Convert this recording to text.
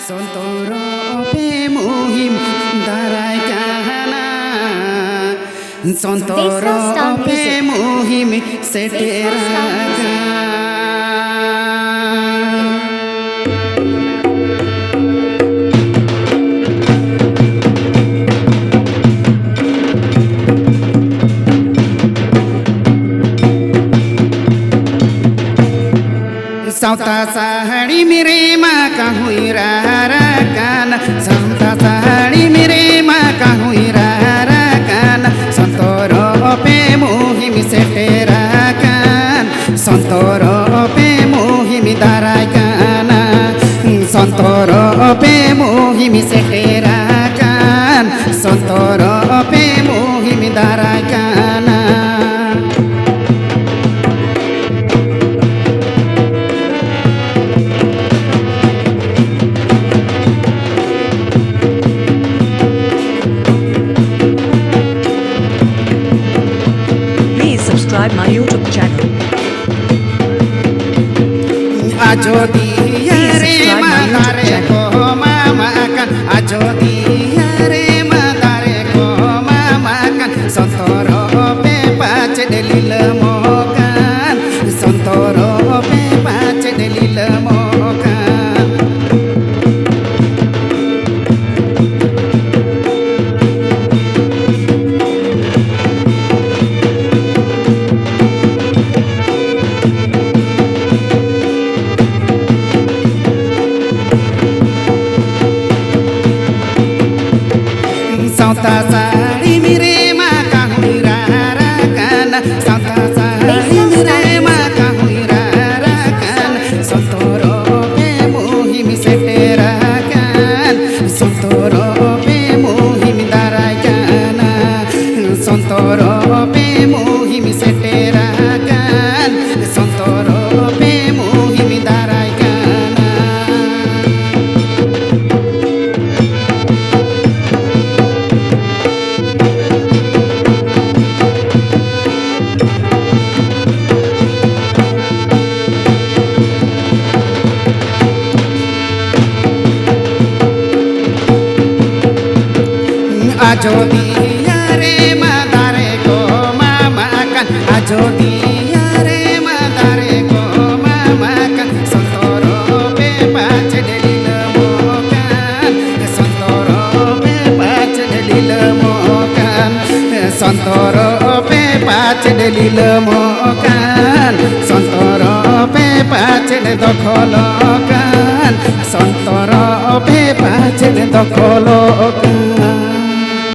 Sontoro pe muhim darai kahana Sontoro pe muhim seteraga Sauta sahari mere maka huirarakan Sauta sahari mere maka huirarakan Sontoro pe muhim seterakan Sontoro pe muhim daraikan Sontoro pe muhim seterakan Sontoro pe muhim daraikan Subscribe my YouTube channel. Ajo diare matare ko mama akan Ajo diare matare ko mama akan Sontoro pe pace delil mokan Sontoro pe pace delil mokan Sauta sari mere maka huirarakan Sauta sari mere maka huirarakan Sontoro pe muhim seterakan Sontoro pe muhim daraikan Sontoro pe muhim seterakan Sontoro pe muhim daraikan Ajo diare matare ko mama akan Ajo diare matare ko mama akan Sontoro pe pace delil mokan Sontoro pe pace delil mokan Sontoro pe pace delil mokan Sontoro pe pace dokholokan Sontoro pe pace dokholokan